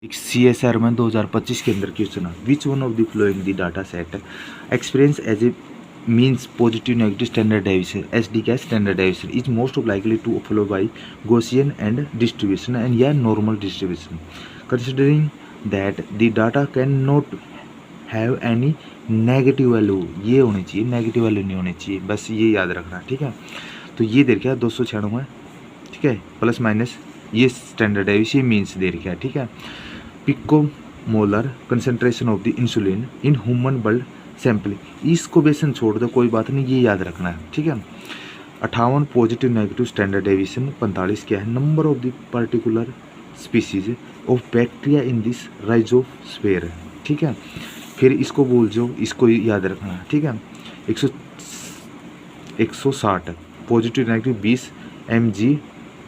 एक CSR में 2025 के अंदर क्वेश्चन है, which one of the flowing the data set experience as a means positive negative standard deviation SD क्या standard deviation is most of likely to follow by Gaussian and distribution and या normal distribution considering that the data can not have any negative value, ये होनी चाहिए, negative value नहीं होनी चाहिए, बस ये याद रखना, ठीक है। तो ये दे रखा है 296, ठीक है, प्लस माइनस ये स्टैंडर्ड है, इसी मीन्स दे रखा है, ठीक है। Picomolar concentration of the insulin in human blood sample, इसको बेसन छोड़ दो, कोई बात नहीं, ये याद रखना है, ठीक है। 58 पॉजिटिव नेगेटिव स्टैंडर्ड डेविएशन, 45 क्या है, number of the particular species of bacteria in this rhizosphere, ठीक है। फिर इसको बोल जो, इसको याद रखना है, ठीक है। 160 पॉजिटिव नेगेटिव 20 mg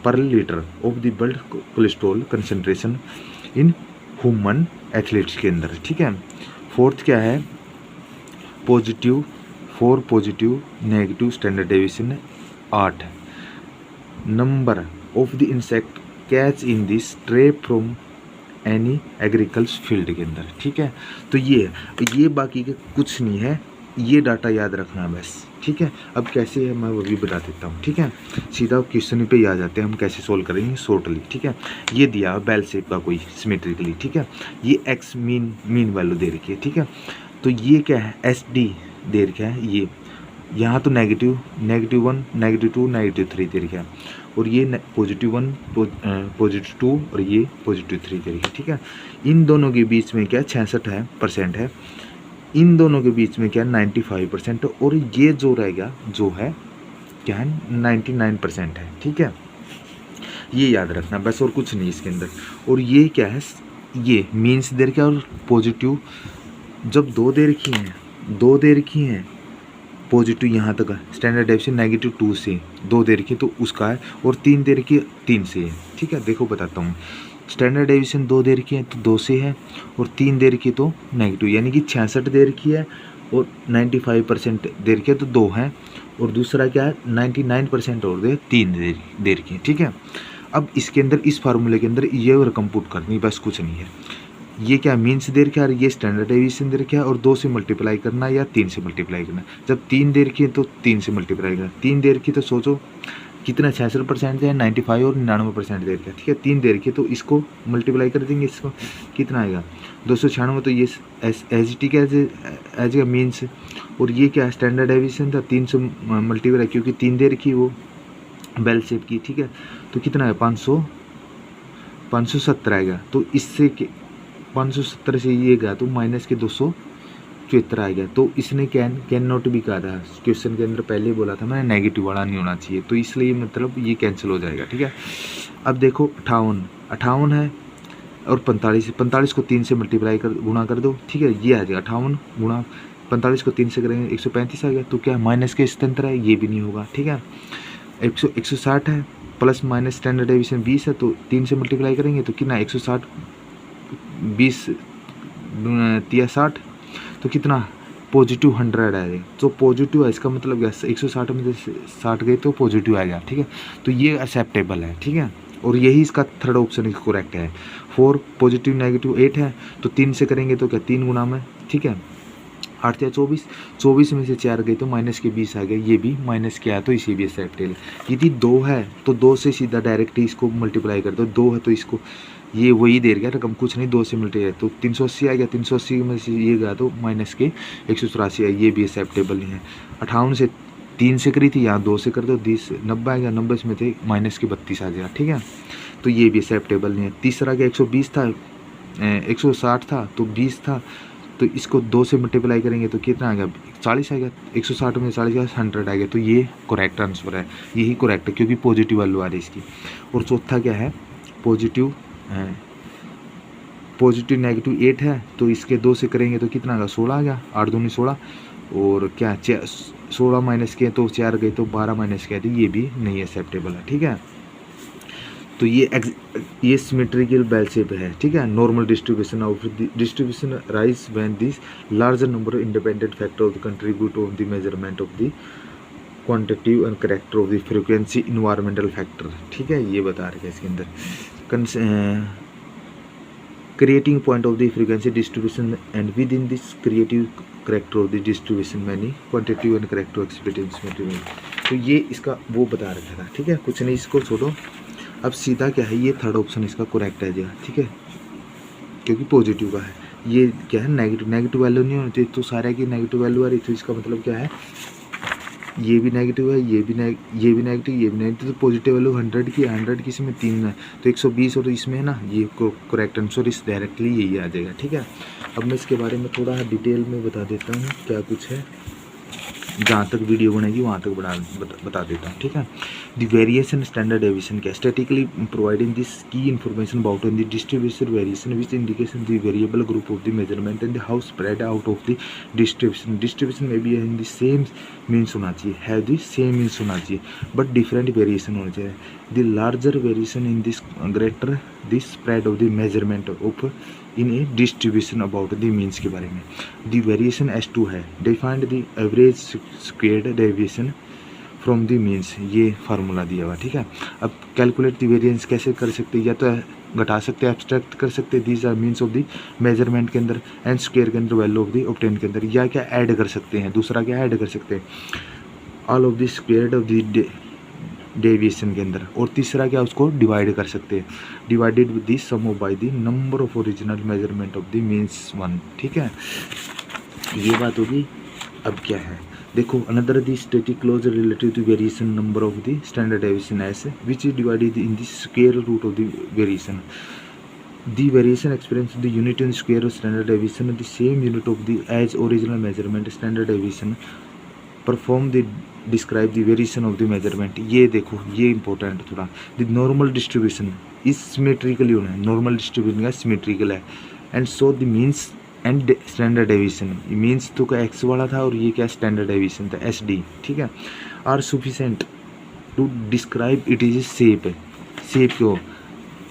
पर litre of the blood cholesterol concentration in human athletes के अंदर, ठीक है। फोर्थ क्या है, positive 4 positive negative standard deviation 8 number of the insect catch in this tray from any agriculture field के अंदर, ठीक है। तो ये बाकी के कुछ नहीं है, ये डाटा याद रखना है बस, ठीक है। अब कैसे है मैं वो भी बता देता हूँ, ठीक है। सीधा क्वेश्चन पे ही आ जाते हैं, हम कैसे सोल्व करेंगे शॉर्टली, ठीक है। ये दिया बेल शेप का कोई सिमेट्रिकली, ठीक है। ये एक्स मीन वैल्यू दे रखी है, ठीक है। तो ये क्या है, SD दे रखा है, ये यहाँ तो नेगेटिव 1 नेगेटिव 2 नेगेटिव 3 दे रखा है, और ये पॉजिटिव 1 पॉजिटिव 2 और ये पॉजिटिव 3 दे रखा है, ठीक है। इन दोनों के बीच में क्या 66% है, इन दोनों के बीच में क्या 95%, और ये जो रहेगा जो है क्या है 99% है, ठीक है। ये याद रखना बस, और कुछ नहीं इसके अंदर। और ये क्या है, ये मीन्स दे रखा है, और पॉजिटिव जब दो दे रखी हैं पॉजिटिव यहाँ तक है, स्टैंडर्ड डेविएशन नेगेटिव 2 से 2 दे रखी है तो उसका है, और 3 दे रखी है 3 से है, ठीक है। देखो बताता हूँ, स्टैंडर्ड डेविएशन 2 दे रखी है तो 2 से है, और 3 दे रखी है तो नेगेटिव, यानी कि 66 दे रखी है और 95% दे रखी है तो 2 है, और दूसरा क्या है 99% और 3 दे रखी है, ठीक है। अब इसके अंदर इस फार्मूले के अंदर ये और कंप्यूट करनी, बस कुछ नहीं है। ये क्या मीन्स दे रखा है, ये स्टैंडर्ड डेविएशन दे रखा है, और 2 से मल्टीप्लाई करना या 3 से मल्टीप्लाई करना। जब 3 दे रखी है तो 3 से मल्टीप्लाई करना, 3 दे रखी तो सोचो कितना 66% है, 95 और 99% दे रखा है, ठीक है। 3 दे रखी है तो इसको मल्टीप्लाई कर देंगे, इसको कितना आएगा 296, तो ये ST का एज का मीन्स, और ये क्या स्टैंडर्ड डेविएशन था 3 से मल्टीप्लाई, क्योंकि 3 दे रखी वो बेल शेप की, ठीक है। तो कितना है 570 आएगा, तो इससे 570 से ये गया तो माइनस के 274 आएगा, तो इसने कैन नॉट भी कहा था क्वेश्चन के अंदर, पहले ही बोला था मैंने नेगेटिव वाला नहीं होना चाहिए, तो इसलिए मतलब ये कैंसिल हो जाएगा, ठीक है। अब देखो 58 है, और 45 को 3 से मल्टीप्लाई कर गुणा कर दो, ठीक है। ये आ जाएगा 58 गुणा 45 को 3 से करेंगे 135 आ गया, तो क्या माइनस के स्तर है, ये भी नहीं होगा, ठीक है। 160 है, प्लस माइनस स्टैंडर्ड डेविएशन 20 है, तो 3 से मल्टीप्लाई करेंगे तो कितना 160 20 3 60, तो कितना पॉजिटिव 100 आएगा, तो पॉजिटिव है, इसका मतलब क्या 160 में से 60 गए तो पॉजिटिव आएगा, ठीक है। तो ये एक्सेप्टेबल है, ठीक है, और यही इसका थर्ड ऑप्शन करेक्ट है। 4 पॉजिटिव नेगेटिव 8 है, तो 3 से करेंगे तो क्या 3 गुना में, ठीक है, 8 या 24 में से 4 गए तो माइनस के 20 आ गए, ये भी माइनस के आया तो इसे भी एक्सेप्टेबल। यदि 2 है तो 2 से सीधा डायरेक्ट इसको मल्टीप्लाई कर दो, 2 है तो इसको ये वही दे गया रकम, कुछ नहीं, 2 से मल्टीप्लाई तो 380 आ गया, 380 में से ये गया तो माइनस के 184 है, ये भी एक्सेप्टेबल नहीं है। 58 से 3 से करी थी, यहाँ 2 से कर दो 90 आ गया, 90 में थे माइनस के 32 आ गया, ठीक है। तो ये भी एक्सेप्टेबल नहीं है। तीसरा क्या 120 था 160 था तो 20 था, तो इसको 2 से मल्टीप्लाई करेंगे तो कितना आ गया 40 आ गया, 160 में 40 का 100 आ गया, तो ये करेक्ट आंसर है, यही करेक्ट है क्योंकि पॉजिटिव वैल्यू आ रही है इसकी। और चौथा क्या है पॉजिटिव नेगेटिव 8 है, तो इसके 2 से करेंगे तो कितना आ गया 16 आ गया, 8 दूनी 16, और क्या 16 माइनस के तो 4 गए तो 12 माइनस के, ये भी नहीं एक्सेप्टेबल है, ठीक है। तो ये सिमेट्रिकल बेल शेप है, ठीक है। Normal distribution of distribution rise when this larger number of independent factor of the contribute of the measurement of the quantitative and character of the frequency environmental factor, ठीक है। ये बता रहे हैं इसके अंदर creating point of the frequency distribution, and within this creative character of the distribution many quantitative and character experience material। तो ये इसका वो बता रखा था, ठीक है, कुछ नहीं, इसको छोड़ो। अब सीधा क्या है, ये थर्ड ऑप्शन इसका करेक्ट है जी, ठीक है, क्योंकि पॉजिटिव का है। ये क्या है, नेगेटिव, नेगेटिव वैल्यू नहीं होनी चाहिए, तो सारे की नेगेटिव वैल्यू आ रही, तो इसका मतलब क्या है, ये भी नेगेटिव है, ये भी नेगेटिव, ये भी नेगेटिव, तो पॉजिटिव वैल्यू 100 की, 100 की इसमें 3 है, तो 120 और इसमें है ना, ये करेक्ट आंसर इस डायरेक्टली यही आ जाएगा, ठीक है। अब मैं इसके बारे में थोड़ा डिटेल में बता देता हूँ क्या कुछ है, जहाँ तक वीडियो बनेगी वहाँ तक बता देता हूँ, ठीक है। द वेरिएशन स्टैंडर्ड डेविएशन क्या, स्टैटिकली प्रोवाइडिंग दिस की information about the distribution variation which indication the variable group of the measurement and how spread out of the distribution में भी इन द सेम मीन्स होना चाहिए, have the same means होना चाहिए, but different variation होना चाहिए। The larger variation in this greater this spread of the measurement of in A distribution about the means के बारे में। द वेरिएशन S2 है, defined the average squared deviation from the means, ये formula दिया हुआ, ठीक है। अब कैलकुलेट द वेरिएंस कैसे कर सकते हैं, या तो घटा सकते हैं, एब्स्ट्रैक्ट कर सकते हैं, these are means of the measurement के अंदर, एंड स्क्वेयर के अंदर वैल्यू ऑफ द ऑब्टेन के अंदर, या क्या ऐड कर सकते हैं, दूसरा क्या ऐड कर सकते हैं, all of the squared of the deviation के अंदर, और तीसरा क्या उसको डिवाइड कर सकते हैं, divided with the sum of by the number of original measurement of the means 1, ठीक है, ये बात होगी। अब क्या है, देखो, another the static clause relative to variation number of the standard deviation S which is divided in the square root of the variation, the variation experience the unit in square of standard deviation the same unit of the as original measurement standard deviation perform the describe the variation of the measurement. ये देखो, ये important थोड़ा, the normal distribution is symmetrically होना है, normal distribution का symmetrical है, and so the means and standard deviation, means तो क्या एक्स वाला था और ये क्या स्टैंडर्ड डेविएशन था SD, ठीक है, are sufficient to describe it is shape, shape क्यों,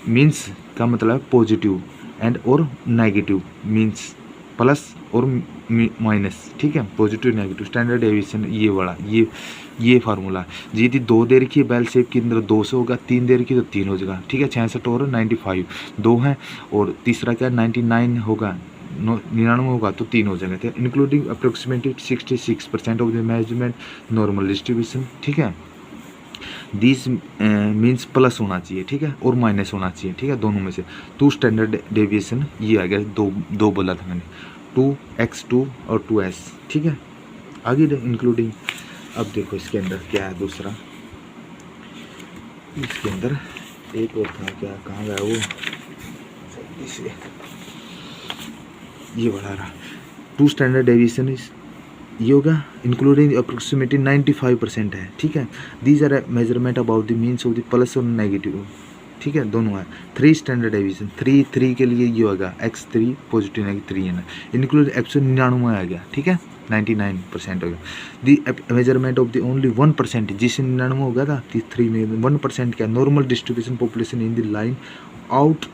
मीन्स का मतलब पॉजिटिव एंड और नेगेटिव, मीन्स प्लस और माइनस, ठीक है, पॉजिटिव नेगेटिव, स्टैंडर्ड डेविएशन ये वाला, ये फार्मूला। यदि 2 दे रखी है बेल शेप के अंदर 2 से होगा, 3 दे रखी तो 3 हो जाएगा, ठीक है, 66 और 95 2 हैं, और तीसरा क्या 99 होगा, 99 होगा तो 3 हो जाएगा, including approximately 66% of the measurement normal distribution, ठीक है। दिस मीन्स प्लस होना चाहिए, ठीक है, और माइनस होना चाहिए, ठीक है, दोनों में से। 2 स्टैंडर्ड डेविएशन ये आ गया, दो बोला था मैंने, 2x2 और 2s, ठीक है, आगे इंक्लूडिंग। अब देखो इसके अंदर क्या है दूसरा, इसके अंदर एक और था, क्या कहाँ गया वो, इसे ये बढ़ा रहा, 2 स्टैंडर्ड डेविएशन इस ये होगा इंक्लूडिंग अप्रोक्सीमेटली 95% है, ठीक है। These R measurement about the means of the plus और नेगेटिव, ठीक है, दोनों है। 3 स्टैंडर्ड डेविएशन, 3 के लिए ये होगा x3 पॉजिटिव नेगेटिव 3 है ना, इंक्लूड 199 आ गया, ठीक है, 99% हो गया। दी मेजरमेंट ऑफ द ओनली 1%, जिससे 99 हो गया था, 3 में 1% क्या, normal distribution population in the line outside